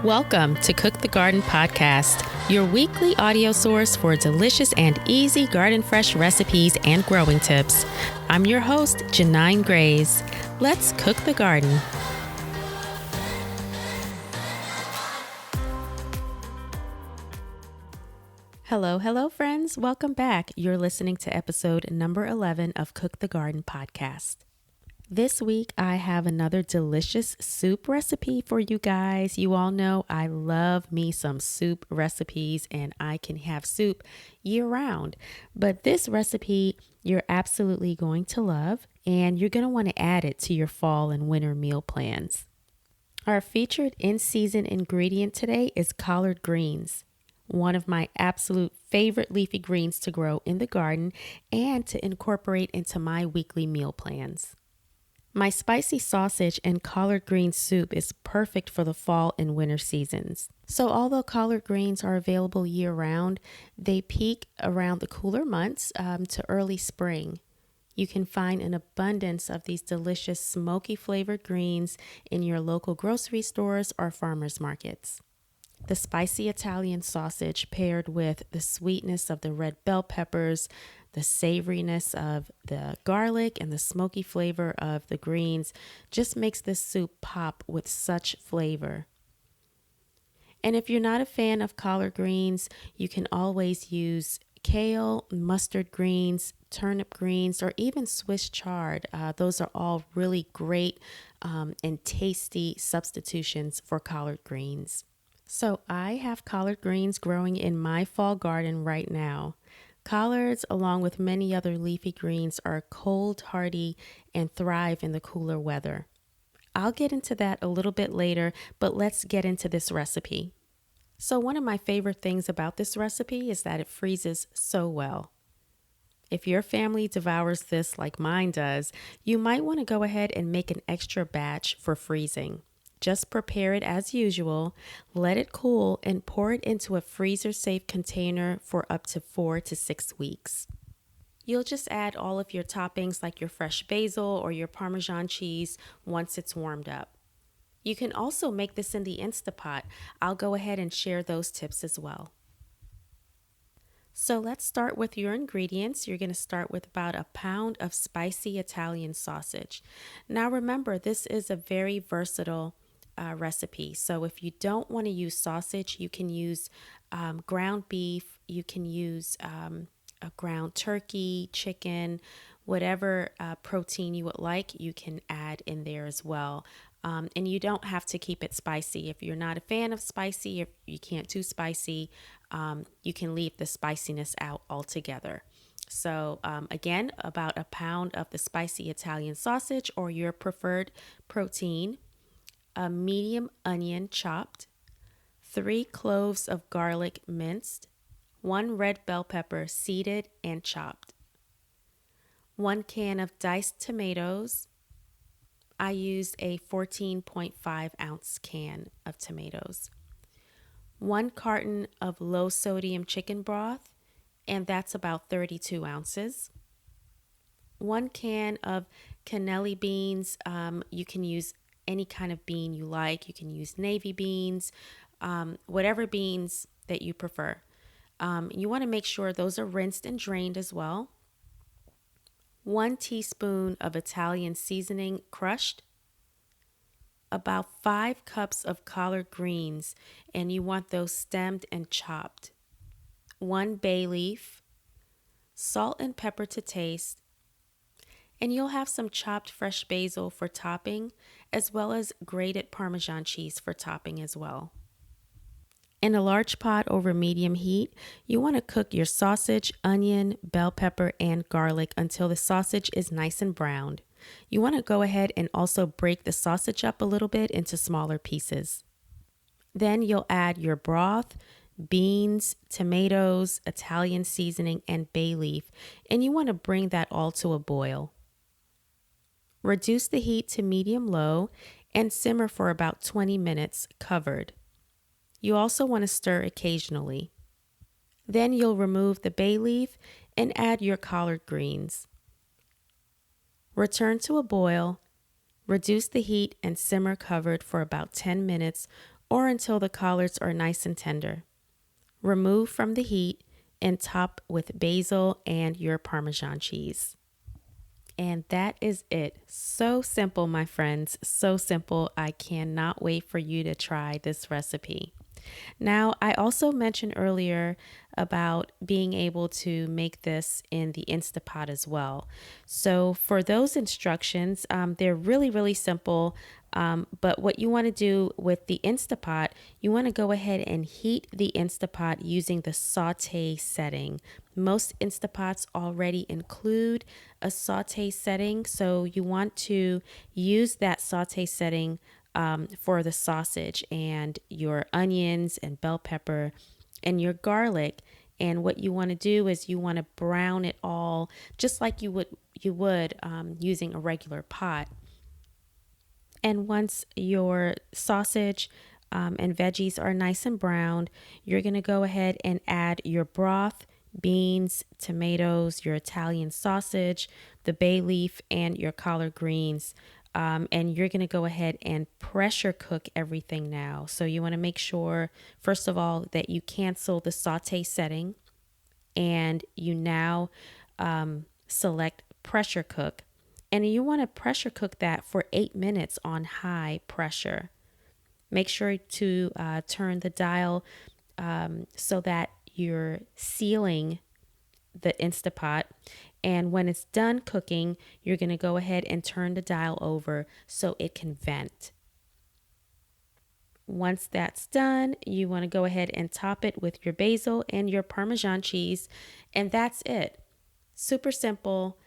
Welcome to Cook the Garden Podcast, your weekly audio source for delicious and easy garden fresh recipes and growing tips. I'm your host, Ginain Grays. Let's cook the garden. Hello, friends. Welcome back. You're listening to episode number 11 of Cook the Garden Podcast. This week, I have another delicious soup recipe for you guys. You all know I love me some soup recipes and I can have soup year round. But this recipe you're absolutely going to love and you're going to want to add it to your fall and winter meal plans. Our featured in-season ingredient today is collard greens, one of my absolute favorite leafy greens to grow in the garden and to incorporate into my weekly meal plans. My spicy sausage and collard green soup is perfect for the fall and winter seasons. So although collard greens are available year-round, they peak around the cooler months to early spring. You can find an abundance of these delicious smoky flavored greens in your local grocery stores or farmers markets. The spicy Italian sausage paired with the sweetness of the red bell peppers, the savoriness of the garlic, and the smoky flavor of the greens just makes this soup pop with such flavor. And if you're not a fan of collard greens, you can always use kale, mustard greens, turnip greens, or even Swiss chard. Those are all really great and tasty substitutions for collard greens. So I have collard greens growing in my fall garden right now. Collards, along with many other leafy greens, are cold hardy and thrive in the cooler weather. I'll get into that a little bit later, but let's get into this recipe. So one of my favorite things about this recipe is that it freezes so well. If your family devours this like mine does, you might want to go ahead and make an extra batch for freezing. Just prepare it as usual, let it cool, and pour it into a freezer-safe container for up to 4 to 6 weeks. You'll just add all of your toppings like your fresh basil or your Parmesan cheese once it's warmed up. You can also make this in the Instapot. I'll go ahead and share those tips as well. So let's start with your ingredients. You're going to start with about a pound of spicy Italian sausage. Now remember, this is a very versatile recipe. So if you don't want to use sausage, you can use ground beef, you can use a ground turkey, chicken, whatever protein you would like, you can add in there as well. And you don't have to keep it spicy. If you're not a fan of spicy, if you can't do spicy, you can leave the spiciness out altogether. So again, about a pound of the spicy Italian sausage or your preferred protein, a medium onion chopped, 3 cloves of garlic minced, 1 red bell pepper seeded and chopped, 1 can of diced tomatoes. I used a 14.5 ounce can of tomatoes, 1 carton of low sodium chicken broth, and that's about 32 ounces, 1 can of cannelli beans. You can use any kind of bean you like. You can use navy beans, whatever beans that you prefer. You want to make sure those are rinsed and drained as well. 1 teaspoon of Italian seasoning crushed, about 5 cups of collard greens, and you want those stemmed and chopped, 1 bay leaf, salt and pepper to taste, and you'll have some chopped fresh basil for topping, as well as grated Parmesan cheese for topping as well. In a large pot over medium heat, you want to cook your sausage, onion, bell pepper, and garlic until the sausage is nice and browned. You want to go ahead and also break the sausage up a little bit into smaller pieces. Then you'll add your broth, beans, tomatoes, Italian seasoning, and bay leaf, and you want to bring that all to a boil. Reduce the heat to medium-low and simmer for about 20 minutes covered. You also want to stir occasionally. Then you'll remove the bay leaf and add your collard greens. Return to a boil, reduce the heat and simmer covered for about 10 minutes or until the collards are nice and tender. Remove from the heat and top with basil and your Parmesan cheese. And that is it. So simple, my friends. So simple. I cannot wait for you to try this recipe. Now, I also mentioned earlier about being able to make this in the Instapot as well. So, for those instructions, they're really, really simple. But what you want to do with the Instapot, you want to go ahead and heat the Instapot using the saute setting. Most Instapots already include a saute setting, so you want to use that saute setting for the sausage and your onions and bell pepper and your garlic. And what you want to do is you want to brown it all just like you would using a regular pot. And once your sausage and veggies are nice and browned, you're going to go ahead and add your broth, beans, tomatoes, your Italian sausage, the bay leaf, and your collard greens. And you're going to go ahead and pressure cook everything now. So you want to make sure, first of all, that you cancel the saute setting and you now select pressure cook. And you want to pressure cook that for 8 minutes on high pressure. Make sure to turn the dial so that you're sealing the Instapot. And when it's done cooking, you're going to go ahead and turn the dial over so it can vent. Once that's done, you want to go ahead and top it with your basil and your Parmesan cheese. And that's it. Super simple.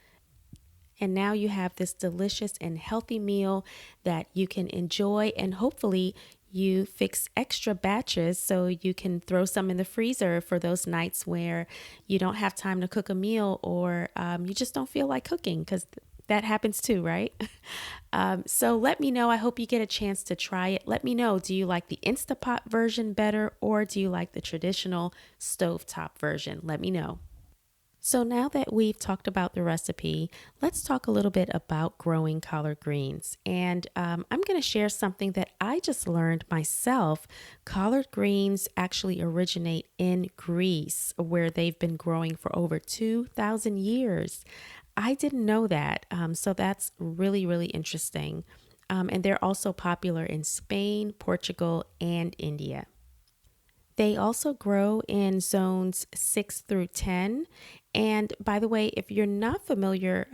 And now you have this delicious and healthy meal that you can enjoy, and hopefully you fix extra batches so you can throw some in the freezer for those nights where you don't have time to cook a meal, or you just don't feel like cooking, because that happens too, right? So let me know. I hope you get a chance to try it. Let me know, do you like the Instapot version better, or do you like the traditional stovetop version? Let me know. So now that we've talked about the recipe, let's talk a little bit about growing collard greens. And I'm going to share something that I just learned myself. Collard greens actually originate in Greece, where they've been growing for over 2,000 years. I didn't know that. So that's really, really interesting. And they're also popular in Spain, Portugal, and India. They also grow in zones 6 through 10. And by the way, if you're not familiar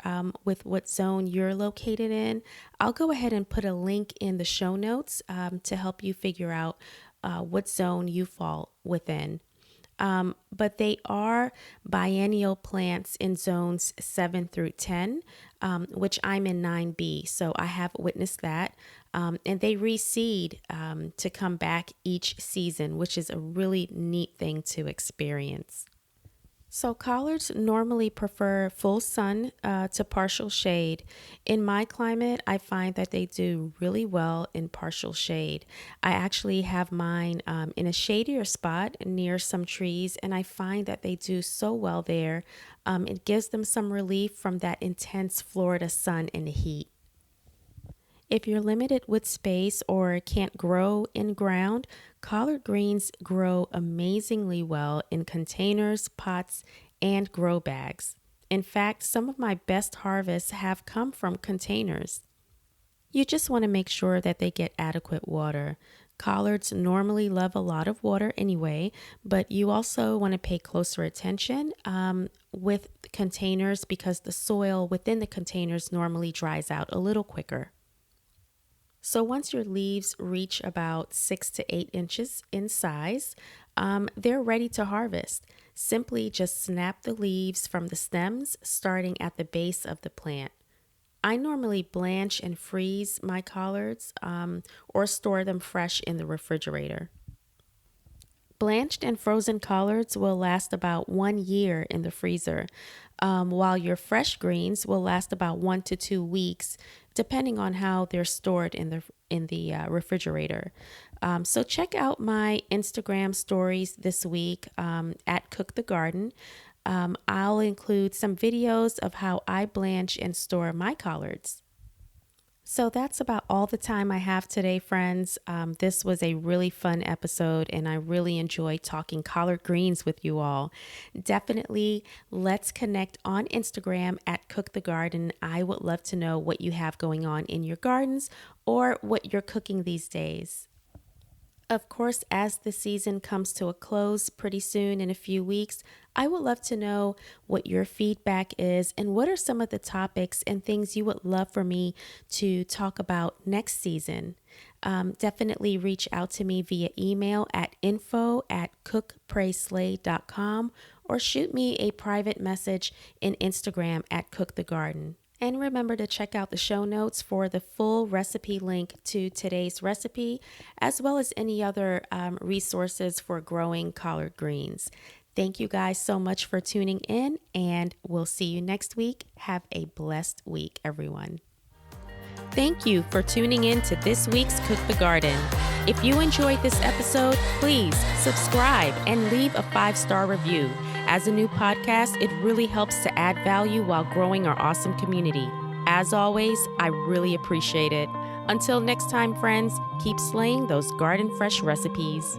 with what zone you're located in, I'll go ahead and put a link in the show notes to help you figure out what zone you fall within. But they are biennial plants in zones 7 through 10, which I'm in 9B. So I have witnessed that. And they reseed to come back each season, which is a really neat thing to experience. So collards normally prefer full sun to partial shade. In my climate, I find that they do really well in partial shade. I actually have mine in a shadier spot near some trees, and I find that they do so well there. It gives them some relief from that intense Florida sun and the heat. If you're limited with space or can't grow in ground, collard greens grow amazingly well in containers, pots, and grow bags. In fact, some of my best harvests have come from containers. You just want to make sure that they get adequate water. Collards normally love a lot of water anyway, but you also want to pay closer attention with containers, because the soil within the containers normally dries out a little quicker. So once your leaves reach about 6 to 8 inches in size, they're ready to harvest. Simply just snap the leaves from the stems, starting at the base of the plant. I normally blanch and freeze my collards or store them fresh in the refrigerator. Blanched and frozen collards will last about 1 year in the freezer, while your fresh greens will last about 1 to 2 weeks, depending on how they're stored in the refrigerator. So check out my Instagram stories this week at Cook the Garden. I'll include some videos of how I blanch and store my collards. So that's about all the time I have today, friends. This was a really fun episode, and I really enjoyed talking collard greens with you all. Definitely let's connect on Instagram at Cook the Garden. I would love to know what you have going on in your gardens or what you're cooking these days. Of course, as the season comes to a close pretty soon in a few weeks, I would love to know what your feedback is and what are some of the topics and things you would love for me to talk about next season. Definitely reach out to me via email at info@cookprayslay.com or shoot me a private message in Instagram at Cook the Garden. And remember to check out the show notes for the full recipe link to today's recipe, as well as any other resources for growing collard greens. Thank you guys so much for tuning in, and we'll see you next week. Have a blessed week, everyone. Thank you for tuning in to this week's Cook the Garden. If you enjoyed this episode, please subscribe and leave a 5-star review. As a new podcast, it really helps to add value while growing our awesome community. As always, I really appreciate it. Until next time, friends, keep slaying those garden fresh recipes.